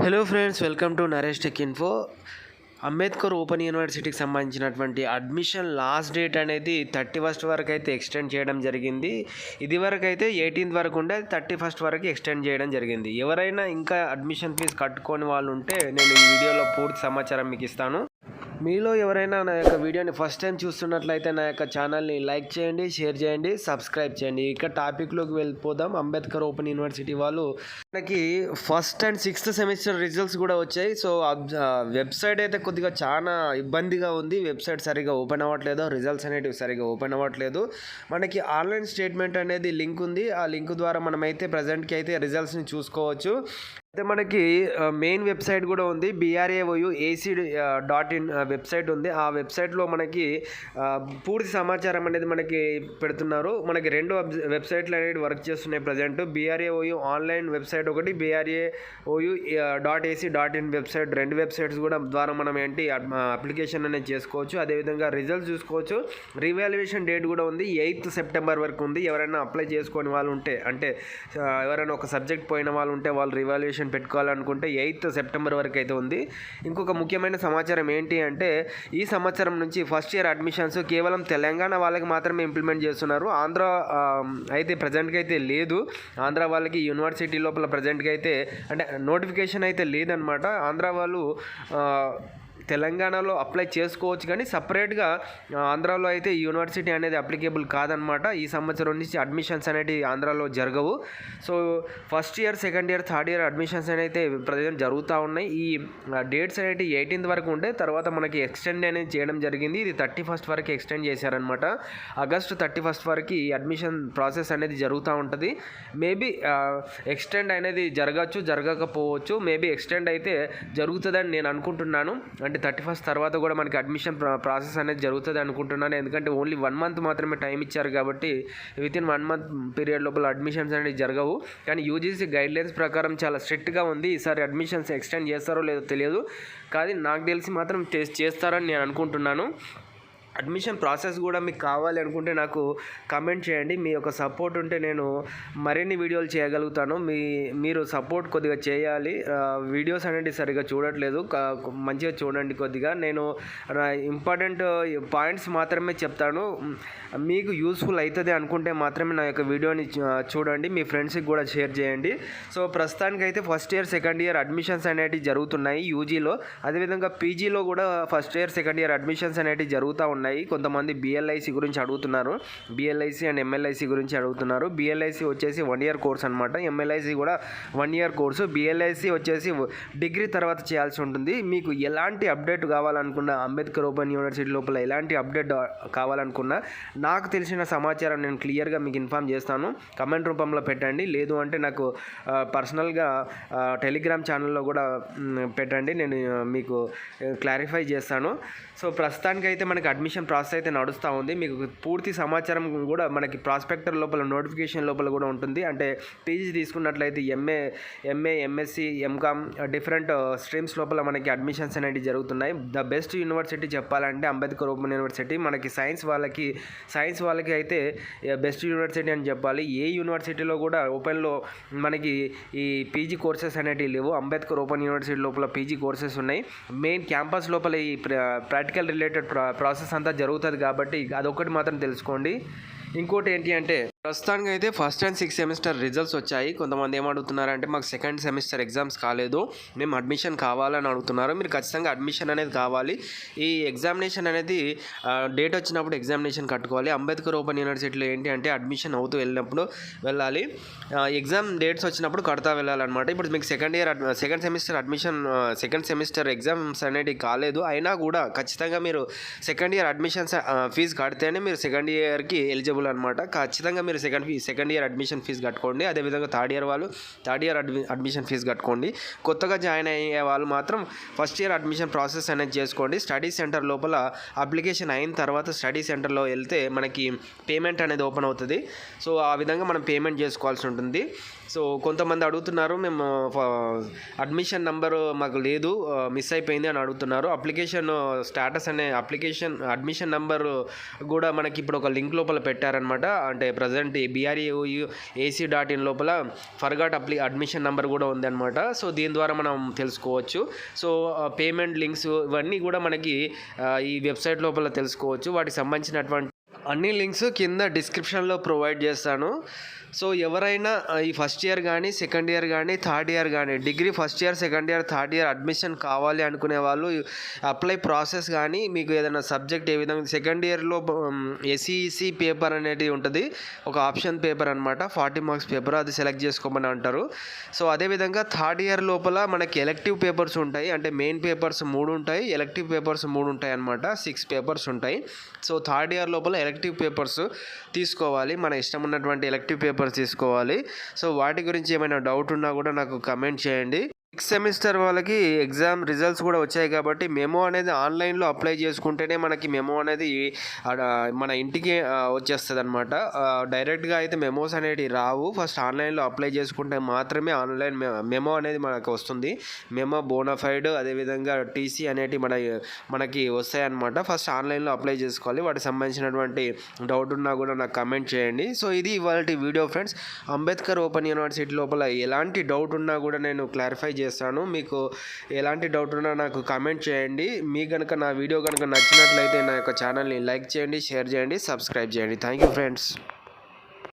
Hello friends, welcome to Naresh tech info. Ambedkar open యూనివర్సిటీకి సంబంధించినటువంటి admission last date అనేది 31st వరకు అయితే ఎక్స్టెండ్ చేయడం జరిగింది. ఇది వరకు అయితే 18th వరకు ఉండే 31st వరకు ఎక్స్టెండ్ చేయడం జరిగింది. ఎవరైనా ఇంకా అడ్మిషన్ ఫీజు కట్టుకొని వాళ్ళు ఉంటే నేను ఈ వీడియోలో పూర్తి సమాచారం మీకు ఇస్తాను. మీలో ఎవరైనా నా యొక్క వీడియోని ఫస్ట్ టైం చూస్తున్నట్లయితే నా యొక్క ఛానల్ని లైక్ చేయండి, షేర్ చేయండి, సబ్స్క్రైబ్ చేయండి. ఇక టాపిక్లోకి వెళ్ళిపోదాం. అంబేద్కర్ ఓపెన్ యూనివర్సిటీ వాళ్ళు మనకి first and 6th semester results కూడా వచ్చాయి. సో వెబ్సైట్ అయితే కొద్దిగా చాలా ఇబ్బందిగా ఉంది. వెబ్సైట్ సరిగా ఓపెన్ అవ్వట్లేదు, రిజల్ట్స్ అనేటివి సరిగా ఓపెన్ అవ్వట్లేదు. మనకి ఆన్లైన్ స్టేట్మెంట్ అనేది లింక్ ఉంది. ఆ లింక్ ద్వారా మనమైతే ప్రజెంట్కి అయితే రిజల్ట్స్ని చూసుకోవచ్చు. అయితే మనకి మెయిన్ వెబ్సైట్ కూడా ఉంది, BRAOU.AC.in వెబ్సైట్ ఉంది. ఆ వెబ్సైట్లో మనకి పూర్తి సమాచారం అనేది మనకి పెడుతున్నారు. మనకి రెండు వెబ్సైట్లు అనేవి వర్క్ చేస్తున్నాయి ప్రజెంట్. BRAOU ఆన్లైన్ వెబ్సైట్ ఒకటి, BRAOU.AC.in వెబ్సైట్, రెండు వెబ్సైట్స్ కూడా ద్వారా మనం ఏంటి అప్లికేషన్ అనేది చేసుకోవచ్చు. అదేవిధంగా రిజల్ట్స్ చూసుకోవచ్చు. రివాల్యుయేషన్ డేట్ కూడా ఉంది, 8th సెప్టెంబర్ వరకు ఉంది. ఎవరైనా అప్లై చేసుకొని వాళ్ళు ఉంటే, అంటే ఎవరైనా ఒక సబ్జెక్ట్ పోయిన వాళ్ళు ఉంటే వాళ్ళు రివాల్యుయేషన్ పెట్టుకోవాలనుకుంటే 8th సెప్టెంబర్ వరకు అయితే ఉంది. ఇంకొక ముఖ్యమైన సమాచారం ఏంటి అంటే, ఈ సంవత్సరం నుంచి ఫస్ట్ ఇయర్ అడ్మిషన్స్ కేవలం తెలంగాణ వాళ్ళకి మాత్రమే ఇంప్లిమెంట్ చేస్తున్నారు. ఆంధ్ర అయితే ప్రజెంట్గా అయితే లేదు. ఆంధ్ర వాళ్ళకి యూనివర్సిటీ లోపల ప్రజెంట్గా అయితే అంటే నోటిఫికేషన్ అయితే లేదనమాట. ఆంధ్ర వాళ్ళు తెలంగాణలో అప్లై చేసుకోవచ్చు, కానీ సపరేట్గా ఆంధ్రాలో అయితే యూనివర్సిటీ అనేది అప్లికేబుల్ కాదనమాట. ఈ సంవత్సరం నుంచి అడ్మిషన్స్ అనేవి ఆంధ్రాలో జరగవు. So first year, second year, third year admissions అయితే ప్రజెంట్ జరుగుతూ ఉన్నాయి. ఈ డేట్స్ అనేవి 18th వరకు ఉండే, తర్వాత మనకి ఎక్స్టెండ్ అనేది చేయడం జరిగింది. ఇది 31st వరకు ఎక్స్టెండ్ చేశారనమాట. ఆగస్టు 31st వరకు ఈ అడ్మిషన్ ప్రాసెస్ అనేది జరుగుతూ ఉంటుంది. మేబీ ఎక్స్టెండ్ అనేది జరగచ్చు, జరగకపోవచ్చు. మేబీ ఎక్స్టెండ్ అయితే జరుగుతుందని నేను అనుకుంటున్నాను. అంటే 31st తర్వాత కూడా మనకి అడ్మిషన్ ప్రాసెస్ అనేది జరుగుతుంది అనుకుంటున్నాను. ఎందుకంటే ఓన్లీ 1 month మాత్రమే టైం ఇచ్చారు కాబట్టి వితిన్ 1 month పీరియడ్ లోపల అడ్మిషన్స్ అనేది జరగవు. కానీ యూజీసీ గైడ్లైన్స్ ప్రకారం చాలా స్ట్రిక్ట్గా ఉంది. ఈసారి అడ్మిషన్స్ ఎక్స్టెండ్ చేస్తారో లేదో తెలియదు, కానీ నాకు తెలిసి మాత్రం చేస్తారని నేను అనుకుంటున్నాను. అడ్మిషన్ ప్రాసెస్ కూడా మీకు కావాలి అనుకుంటే నాకు కామెంట్ చేయండి. మీ యొక్క సపోర్ట్ ఉంటే నేను మరిన్ని వీడియోలు చేయగలుగుతాను. మీరు సపోర్ట్ కొద్దిగా చేయాలి. వీడియోస్ అనేది సరిగా చూడట్లేదు, మంచిగా చూడండి. కొద్దిగా నేను ఇంపార్టెంట్ పాయింట్స్ మాత్రమే చెప్తాను. మీకు యూస్ఫుల్ అవుతుంది అనుకుంటే మాత్రమే నా యొక్క వీడియోని చూడండి, మీ ఫ్రెండ్స్కి కూడా షేర్ చేయండి. సో ప్రస్తుతానికి అయితే first year, second year admissions అనేవి జరుగుతున్నాయి యూజీలో. అదేవిధంగా పీజీలో కూడా first year, second year admissions అనేవి జరుగుతూ ఉన్నాయి. కొంతమంది BLIC గురించి అడుగుతున్నారు, BLIC అండ్ MLIC గురించి అడుగుతున్నారు. BLIC వచ్చేసి 1 year కోర్స్ అనమాట, MLIC కూడా 1 year కోర్సు. BLIC వచ్చేసి డిగ్రీ తర్వాత చేయాల్సి ఉంటుంది. మీకు ఎలాంటి అప్డేట్ కావాలనుకున్నా, అంబేద్కర్ ఓపెన్ యూనివర్సిటీ లోపల ఎలాంటి అప్డేట్ కావాలనుకున్నా, నాకు తెలిసిన సమాచారం నేను క్లియర్గా మీకు ఇన్ఫామ్ చేస్తాను. కమెంట్ రూపంలో పెట్టండి, లేదు అంటే నాకు పర్సనల్గా టెలిగ్రామ్ ఛానల్లో కూడా పెట్టండి, నేను మీకు క్లారిఫై చేస్తాను. సో ప్రస్తుతానికి అయితే మనకి అడ్మిషన్ ప్రాసెస్ అయితే నడుస్తూ ఉంది. మీకు పూర్తి సమాచారం కూడా మనకి ప్రాస్పెక్టర్ లోపల, నోటిఫికేషన్ లోపల కూడా ఉంటుంది. అంటే పీజీ తీసుకున్నట్లయితే MA, MSc, MCom different streams లోపల మనకి అడ్మిషన్స్ అనేవి జరుగుతున్నాయి. ద బెస్ట్ యూనివర్సిటీ చెప్పాలంటే అంబేద్కర్ ఓపెన్ యూనివర్సిటీ. మనకి సైన్స్ వాళ్ళకి అయితే బెస్ట్ యూనివర్సిటీ అని చెప్పాలి. ఏ యూనివర్సిటీలో కూడా ఓపెన్లో మనకి ఈ పీజీ కోర్సెస్ అనేవి లేవు. అంబేద్కర్ ఓపెన్ యూనివర్సిటీ లోపల పీజీ కోర్సెస్ ఉన్నాయి. మెయిన్ క్యాంపస్ లోపల ఈ ప్రాక్టికల్ రిలేటెడ్ ప్రాసెస్ అంతా జరుగుతుంది కాబట్టి అదొకటి మాత్రం తెలుసుకోండి. ఇంకోటి ఏంటి అంటే, ప్రస్తుతానికి అయితే first and 6th semester results వచ్చాయి. కొంతమంది ఏమడుగుతున్నారంటే, మాకు సెకండ్ సెమిస్టర్ ఎగ్జామ్స్ కాలేదు, మేము అడ్మిషన్ కావాలని అడుగుతున్నారు. మీరు ఖచ్చితంగా అడ్మిషన్ అనేది కావాలి. ఈ ఎగ్జామినేషన్ అనేది డేట్ వచ్చినప్పుడు ఎగ్జామినేషన్ కట్టుకోవాలి. అంబేద్కర్ ఓపెన్ యూనివర్సిటీలో ఏంటి అంటే, అడ్మిషన్ అవుతూ వెళ్ళినప్పుడు వెళ్ళాలి, ఎగ్జామ్ డేట్స్ వచ్చినప్పుడు కడతా వెళ్ళాలన్నమాట. ఇప్పుడు మీకు second semester admission, second semester exams అనేది కాలేదు, అయినా కూడా ఖచ్చితంగా మీరు సెకండ్ ఇయర్ అడ్మిషన్స్ ఫీజు కడితేనే మీరు సెకండ్ ఇయర్కి ఎలిజిబుల్ అనమాట. ఖచ్చితంగా మీరు సెకండ్ ఇయర్ అడ్మిషన్ ఫీజు కట్టుకోండి. అదేవిధంగా థర్డ్ ఇయర్ అడ్మిషన్ ఫీజు కట్టుకోండి. కొత్తగా జాయిన్ అయ్యే వాళ్ళు మాత్రం ఫస్ట్ ఇయర్ అడ్మిషన్ ప్రాసెస్ అనేది చేసుకోండి. స్టడీ సెంటర్ లోపల అప్లికేషన్ అయిన తర్వాత స్టడీ సెంటర్లో వెళ్తే మనకి పేమెంట్ అనేది ఓపెన్ అవుతుంది. సో ఆ విధంగా మనం పేమెంట్ చేసుకోవాల్సి ఉంటుంది. సో కొంతమంది అడుగుతున్నారు, మేము అడ్మిషన్ నెంబరు మాకు లేదు, మిస్ అయిపోయింది అని అడుగుతున్నారు. అప్లికేషన్ స్టేటస్ అనే అడ్మిషన్ నెంబర్ కూడా మనకి ఇప్పుడు ఒక లింక్ లోపల పెట్టారనమాట. అంటే ప్రజెంట్ BREOU.AC.in లోపల ఫర్గాట్ అడ్మిషన్ నెంబర్ కూడా ఉందన్నమాట. సో దీని ద్వారా మనం తెలుసుకోవచ్చు. సో పేమెంట్ లింక్స్ ఇవన్నీ కూడా మనకి ఈ వెబ్సైట్ లోపల తెలుసుకోవచ్చు. వాటికి సంబంధించినటువంటి అన్ని లింక్స్ కింద డిస్క్రిప్షన్లో ప్రొవైడ్ చేస్తాను. సో ఎవరైనా ఈ ఫస్ట్ ఇయర్ కానీ, సెకండ్ ఇయర్ కానీ, థర్డ్ ఇయర్ కానీ, degree first year, second year, third year admission కావాలి అనుకునే వాళ్ళు అప్లై ప్రాసెస్ కానీ, మీకు ఏదైనా సబ్జెక్ట్ ఏ విధంగా సెకండ్ ఇయర్లో SEC పేపర్ అనేది ఉంటుంది, ఒక ఆప్షన్ పేపర్ అనమాట, 40 మార్క్స్ పేపర్, అది సెలెక్ట్ చేసుకోమని అంటారు. సో అదేవిధంగా థర్డ్ ఇయర్ లోపల మనకి ఎలెక్టివ్ పేపర్స్ ఉంటాయి. అంటే మెయిన్ పేపర్స్ 3 ఉంటాయి, ఎలెక్టివ్ పేపర్స్ 3 ఉంటాయి అనమాట. 6 పేపర్స్ ఉంటాయి. సో థర్డ్ ఇయర్ లోపల ఎలెక్టివ్ పేపర్స్ తీసుకోవాలి, మన ఇష్టం ఉన్నటువంటి ఎలెక్టివ్ పేపర్స్ తీసుకోవాలి. సో వాటి గురించి ఏమైనా డౌట్ ఉన్నా కూడా నాకు కమెంట్ చేయండి. 6th సెమిస్టర్ వాళ్ళకి ఎగ్జామ్ రిజల్ట్స్ కూడా వచ్చాయి కాబట్టి మెమో అనేది ఆన్లైన్లో అప్లై చేసుకుంటేనే మనకి మెమో అనేది మన ఇంటికి వచ్చేస్తుంది అనమాట. డైరెక్ట్గా అయితే మెమోస్ అనేవి రావు. ఫస్ట్ ఆన్లైన్లో అప్లై చేసుకుంటే మాత్రమే ఆన్లైన్ మెమో అనేది మనకు వస్తుంది. మెమో, బోనాఫైడ్, అదేవిధంగా TC అనేవి మనకి వస్తాయి అనమాట. ఫస్ట్ ఆన్లైన్లో అప్లై చేసుకోవాలి. వాటికి సంబంధించినటువంటి డౌట్ ఉన్నా కూడా నాకు కమెంట్ చేయండి. సో ఇది ఇవాళ video friends. Ambedkar open university లోపల ఎలాంటి డౌట్ ఉన్నా కూడా నేను క్లారిఫై చేస్తాను. మీకు ఎలాంటి డౌట్ ఉన్నా నాకు కామెంట్ చేయండి. మీ కనుక నా వీడియో కనుక నచ్చినట్లయితే నా యొక్క ఛానల్ని లైక్ చేయండి, షేర్ చేయండి, సబ్స్క్రైబ్ చేయండి. Thank you friends.